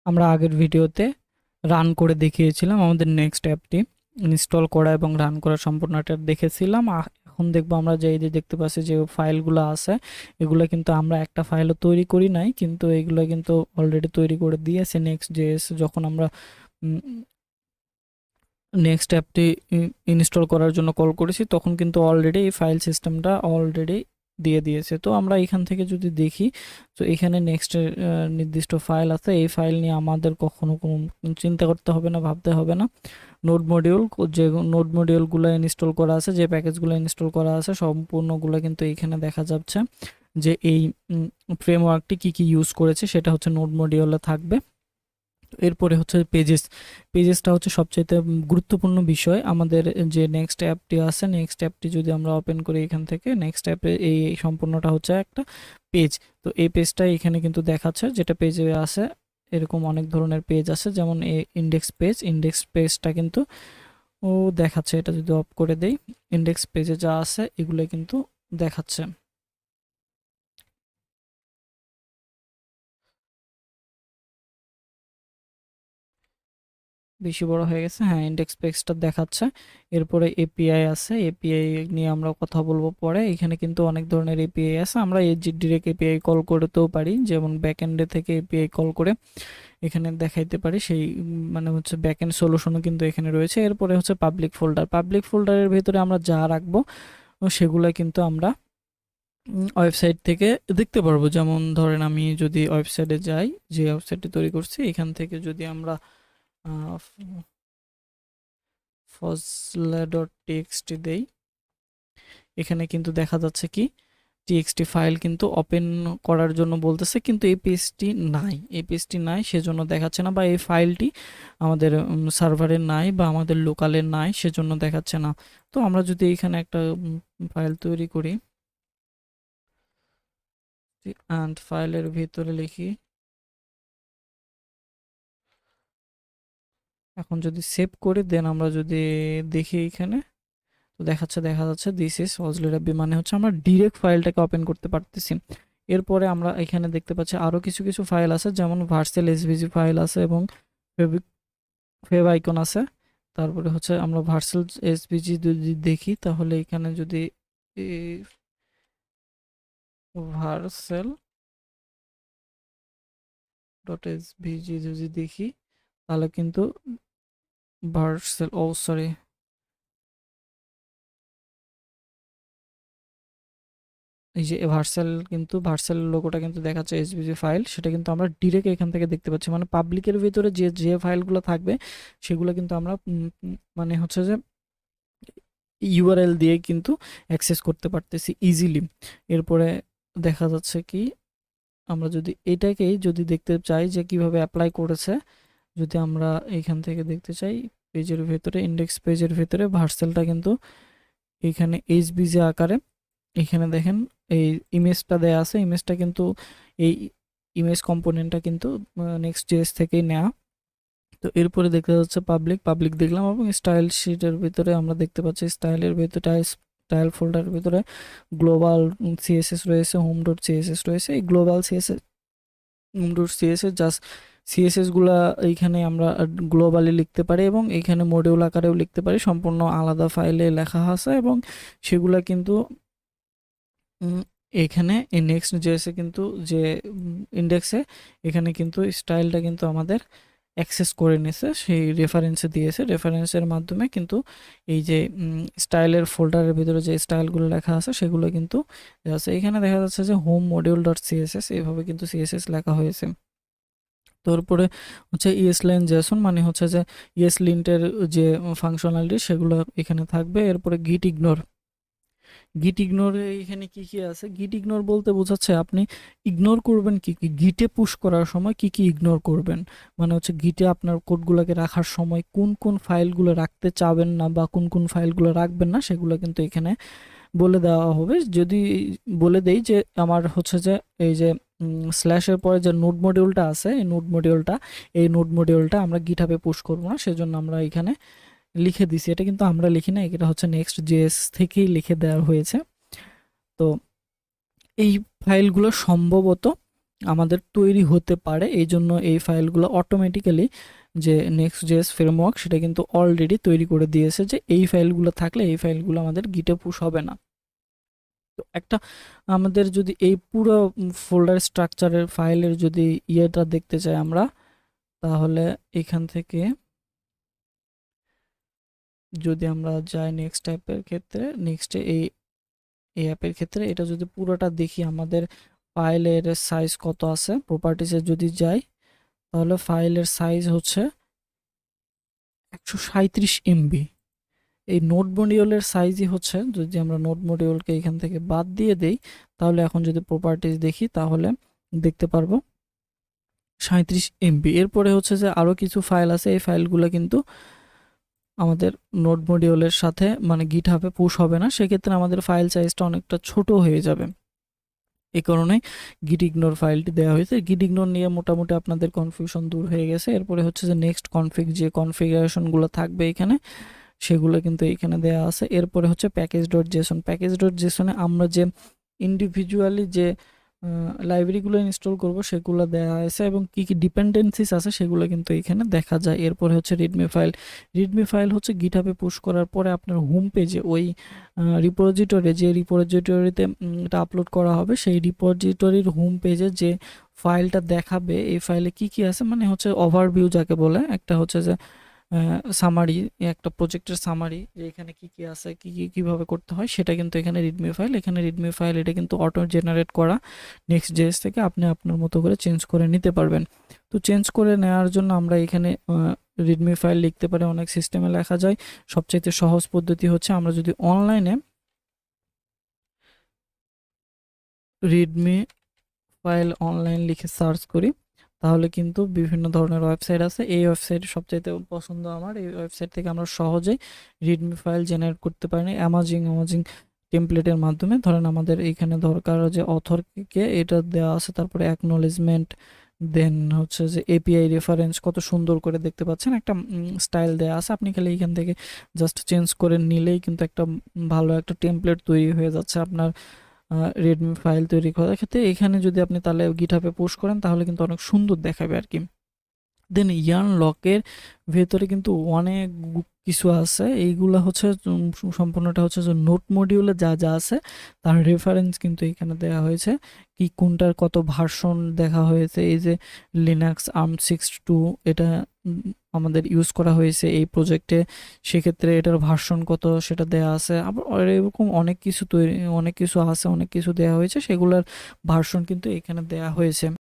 আমরা আগের ভিডিওতে রান করে দেখিয়েছিলাম আমাদের নেক্সট অ্যাপটি ইনস্টল করা এবং রান করা সম্পূর্ণটা দেখেছিলাম। এখন দেখবো আমরা যে এই যে দেখতে পাচ্ছি যে ফাইলগুলো আছে, এগুলো কিন্তু আমরা একটা ফাইলও তৈরি করি নাই, কিন্তু এগুলো কিন্তু অলরেডি তৈরি করে দিয়েছে নেক্সট জেএস। যখন আমরা নেক্সট অ্যাপটি ইনস্টল করার জন্য কল করেছি তখন কিন্তু অলরেডি এই ফাইল সিস্টেমটা অলরেডি দিয়ে দিয়েছে। তো আমরা এখান থেকে যদি দেখি, তো এখানে নেক্সট নির্দিষ্ট ফাইল আছে, এই ফাইল নিয়ে আমাদের কখনো কোনো চিন্তা করতে হবে না, ভাবতে হবে না। নোড মডিউল, যে নোড মডিউলগুলো ইনস্টল করা আছে, যে প্যাকেজগুলো ইনস্টল করা আছে সম্পূর্ণগুলো কিন্তু এইখানে দেখা যাচ্ছে যে এই ফ্রেমওয়ার্কটি কি কি ইউজ করেছে সেটা হচ্ছে নোড মডিউলে থাকবে। এরপরে হচ্ছে পেজেসটা হচ্ছে সবচাইতে গুরুত্বপূর্ণ বিষয় আমাদের। যে নেক্সট অ্যাপটি আছে, নেক্সট অ্যাপটি যদি আমরা ওপেন করি এখান থেকে, নেক্সট অ্যাপে এই সম্পূর্ণটা হচ্ছে একটা পেজ। তো এই পেজটা এখানে কিন্তু দেখাচ্ছে, যেটা পেজে আছে এরকম অনেক ধরনের পেজ আছে, যেমন ইন্ডেক্স পেজটা কিন্তু ও দেখাচ্ছে। এটা যদি অফ করে দেই, ইন্ডেক্স পেজে যা আছে এগুলো কিন্তু দেখাচ্ছে। বেশি বড় হয়ে গেছে, হ্যাঁ ইন্ডেক্স পেজটা দেখাচ্ছে। এরপরে এপিআই আছে, এপিআই নিয়ে আমরা কথা বলবো পরে। এখানে কিন্তু অনেক ধরনের এপিআই আছে, আমরা এই যে ডিরেক্ট এপিআই কল করতেও পারি, যেমন ব্যাকএন্ডে থেকে এপিআই কল করে এখানে দেখাইতে পারি। সেই মানে হচ্ছে ব্যাকএন্ড সলিউশনও কিন্তু এখানে রয়েছে। এরপরে হচ্ছে পাবলিক ফোল্ডারের ভিতরে আমরা যা রাখবো সেগুলো কিন্তু আমরা ওয়েবসাইট থেকে দেখতে পারবো। যেমন ধরেন আমি যদি ওয়েবসাইটে যাই, যে ওয়েবসাইটটি তৈরি করছি, এখান থেকে যদি আমরা ফজলা ডট টিএক্সটি দেই, এখানে কিন্তু দেখা যাচ্ছে কি টিএক্সটি ফাইল কিন্তু ওপেন করার জন্য বলতেছে, কিন্তু এই পেজটি নাই সেজন্য দেখাচ্ছে না, বা এই ফাইলটি আমাদের সার্ভারে নাই বা আমাদের লোকালে নাই সেজন্য দেখাচ্ছে না। তো আমরা যদি এখানে একটা ফাইল তৈরি করি অ্যান্ড ফাইলের ভিতরে লিখি, এখন যদি সেভ করে দেন আমরা যদি দেখি এখানে, তো দেখা যাচ্ছে দিস ইজ ফজলিরাব্বি, মানে হচ্ছে আমরা ডিরেক্ট ফাইলটাকে ওপেন করতে পারতেছি। এরপরে আমরা এখানে দেখতে পাচ্ছি আরও কিছু কিছু ফাইল আছে, যেমন ভার্সেল এসভিজি ফাইল আছে এবং ফেব আইকন আছে। তারপরে হচ্ছে আমরা ভার্সেল এসভিজি যদি দেখি, তাহলে এখানে যদি ভার্সেল ডট এসভিজি যদি দেখি, তাহলে কিন্তু ভার্সেল, ও সরি, এই যে ভার্সেল লোগোটা কিন্তু দেখাচ্ছে এসভিজি ফাইল, সেটা কিন্তু আমরা ডিরেক্ট এখান থেকে দেখতে পাচ্ছি। মানে পাবলিকের ভিতরে যে যে ফাইলগুলো থাকবে সেগুলো কিন্তু আমরা মানে হচ্ছে যে ইউআরএল দিয়ে কিন্তু অ্যাক্সেস করতে পারতেছি ইজিলি। এরপরে দেখা যাচ্ছে কি আমরা যদি এটাকেই যদি দেখতে চাই যে কিভাবে অ্যাপ্লাই করেছে, যদি আমরা এখান থেকে দেখতে চাই পেজের ভেতরে, ইন্ডেক্স পেজের ভেতরে ভার্সেলটা কিন্তু এখানে এইচবিজি আকারে, এখানে দেখেন এই ইমেজটা দেয়া আছে, ইমেজটা কিন্তু এই ইমেজ কম্পোনেন্টটা কিন্তু নেক্সট জেএস থেকেই নেওয়া। তো এরপরে দেখতে যাচ্ছে পাবলিক দেখলাম, এবং স্টাইল শিটের ভিতরে আমরা দেখতে পাচ্ছি স্টাইলের ভিতরে স্টাইল ফোল্ডারের ভিতরে গ্লোবাল সিএসএস রয়েছে, হোম ডট সিএসএস রয়েছে। এই global CSS, home dot CSS, just CSS গুলা এইখানে আমরা গ্লোবালি লিখতে পারি এবং এইখানে মডিউল আকারেও লিখতে পারি, সম্পূর্ণ আলাদা ফাইলে লেখা আছে। এবং সেগুলা কিন্তু এখানে এই নেক্সট জেএসে কিন্তু যে ইন্ডেক্সে এখানে কিন্তু স্টাইলটা কিন্তু আমাদের অ্যাক্সেস করে নিছে, সেই রেফারেন্সে দিয়েছে, রেফারেন্সের মাধ্যমে কিন্তু এই যে স্টাইলের ফোল্ডারের ভিতরে যে স্টাইলগুলো লেখা আছে সেগুলো কিন্তু আছে। এখানে দেখা যাচ্ছে যে হোম মডিউল ডট সিএসএস, এইভাবে কিন্তু সিএসএস লেখা হয়েছে। তারপরে হচ্ছে ইএসলাইন জেসন, মানে হচ্ছে যে ইএসলিন্টের যে ফাংশনালিটি সেগুলো এখানে থাকবে। এরপরে গিট ইগনোরে এখানে কি কি আছে, গিট ইগনোর বলতে বোঝাচ্ছে আপনি ইগনোর করবেন কি কি, গিটে পুশ করার সময় কি কি ইগনোর করবেন। মানে হচ্ছে গিটে আপনার কোডগুলোকে রাখার সময় কোন কোন ফাইলগুলো রাখতে চাবেন না বা কোন কোন ফাইলগুলো রাখবেন না, সেগুলো কিন্তু এখানে বলে দেওয়া হবে। যদি বলে দেই যে আমার হচ্ছে যে এই যে স্ল্যাশের পরে যে নোড মডিউলটা আছে, এই নোড মডিউলটা আমরা গিটহাবে পুশ করবো না, সেজন্য আমরা এখানে লিখে দিছি। এটা কিন্তু আমরা লিখি না, এটা হচ্ছে নেক্সট জেএস থেকেই লিখে দেওয়া হয়েছে। তো এই ফাইলগুলো সম্ভবত আমাদের তৈরি হতে পারে। এই জন্য এই ফাইলগুলো অটোমেটিক্যালি যে নেক্সট জেএস ফ্রেমওয়ার্ক সেটা কিন্তু অলরেডি তৈরি করে দিয়েছে যে এই ফাইলগুলো থাকলে এই ফাইলগুলো আমাদের গিটে পুশ হবে না। তো একটা আমাদের যদি এই পুরো ফোল্ডার স্ট্রাকচারের ফাইলের যদি ইয়েটা দেখতে চাই আমরা, তাহলে এখান থেকে যদি আমরা যাই নেক্সট অ্যাপের ক্ষেত্রে, নেক্সটে এই অ্যাপের ক্ষেত্রে এটা যদি পুরোটা দেখি আমাদের ফাইলের সাইজ কত আছে, প্রপার্টিসে যদি যাই তাহলে ফাইলের সাইজ হচ্ছে 137 এমবি। এই নোট মডিউলের সাইজই হচ্ছে, যদি আমরা নোট মডিউলকে এখান থেকে বাদ দিয়ে দেই তাহলে এখন যদি প্রপার্টিস দেখি তাহলে দেখতে পারবো 37 এমবি। এরপরে হচ্ছে যে আরও কিছু ফাইল আছে, এই ফাইলগুলো কিন্তু আমাদের নোট মডিউলের সাথে মানে গিটহাবে পুশ হবে না, সেক্ষেত্রে আমাদের ফাইল সাইজটা অনেকটা ছোট হয়ে যাবে। এই কারণে গিট ইগনোর ফাইলটি দেওয়া হয়েছে। গিট ইগনোর নিয়ে মোটামুটি আপনাদের কনফিউশন দূর হয়ে গেছে। এরপরে হচ্ছে যে নেক্সট কনফিগ, যে কনফিগারেশনগুলো থাকবে এখানে সেগুলো কিন্তু এখানে দেওয়া আছে। এরপরে হচ্ছে package dot JSON. Package dot জেসনে আমরা যে ইন্ডিভিজুয়ালি যে লাইব্রেরিগুলো ইনস্টল করব সেগুলো দেওয়া আছে এবং কী কী ডিপেন্ডেন্সিস আছে সেগুলো কিন্তু এখানে দেখা যায়। এরপরে হচ্ছে রিডমি ফাইল। রিডমি ফাইল হচ্ছে গিটহাবে পুশ করার পরে আপনার হোম পেজে ওই রিপোজিটরি, যে রিপোজিটরিতে এটা আপলোড করা হবে সেই রিপোজিটরির হোম পেজে যে ফাইলটা দেখাবে, এই ফাইলে কি কি আছে মানে হচ্ছে ওভারভিউ যাকে বলে, একটা হচ্ছে যে সামারি, একটা প্রজেক্টের সামারি, যে এখানে কি কি আছে, কি কি কিভাবে করতে হয় সেটা কিন্তু এখানে রিডমি ফাইল। এখানে রিডমি ফাইল এটা কিন্তু অটো জেনারেট করা, নেক্সট জেএস থেকে আপনি আপনার মতো করে চেঞ্জ করে নিতে পারবেন। তো চেঞ্জ করে নেওয়ার জন্য আমরা এখানে রিডমি ফাইল লিখতে পারি, অনেক সিস্টেমে লেখা যায়। সবচাইতে সহজ পদ্ধতি হচ্ছে আমরা যদি অনলাইনে রিডমি ফাইল অনলাইন লিখে সার্চ করি তাহলে কিন্তু বিভিন্ন ধরনের ওয়েবসাইট আছে। এই ওয়েবসাইট সবচাইতে পছন্দ আমার। এই ওয়েবসাইট থেকে আমরা সহজেই রিডমি ফাইল জেনারেট করতে পারি অ্যামাজিং টেমপ্লেটের মাধ্যমে। ধরেন আমাদের এইখানে দরকার যে অথরকে এটা দেওয়া আছে, তারপরে অ্যাকনোলেজমেন্ট, দেন হচ্ছে যে এপিআই রেফারেন্স, কত সুন্দর করে দেখতে পাচ্ছেন একটা স্টাইল দেওয়া আছে। আপনি খালি এখান থেকে জাস্ট চেঞ্জ করে নিলেই কিন্তু একটা ভালো একটা টেমপ্লেট তৈরি হয়ে যাচ্ছে আপনার রেডমি ফাইল তৈরি করার ক্ষেত্রে। এখানে যদি আপনি তাহলে গিটহাবে পোস্ট করেন তাহলে কিন্তু অনেক সুন্দর দেখাবে আর কি। দেন ইয়ার্ন লকের ভেতরে কিন্তু অনেক কিছু আছে, এইগুলা হচ্ছে সম্পূর্ণটা হচ্ছে যে নোট মডিউলে যা যা আছে তার রেফারেন্স কিন্তু এখানে দেওয়া হয়েছে, কি কোনটার কত ভার্সন দেখা হয়েছে। এই যে লিনাক্স ARM 6.2 এটা আমাদের ইউজ করা হয়েছে এই প্রজেক্টে, সেক্ষেত্রে এটার ভার্সন কত সেটা দেওয়া আছে। আবার এরকম অনেক কিছু আছে, অনেক কিছু দেওয়া হয়েছে, সেগুলোর ভার্সন কিন্তু এখানে দেওয়া হয়েছে।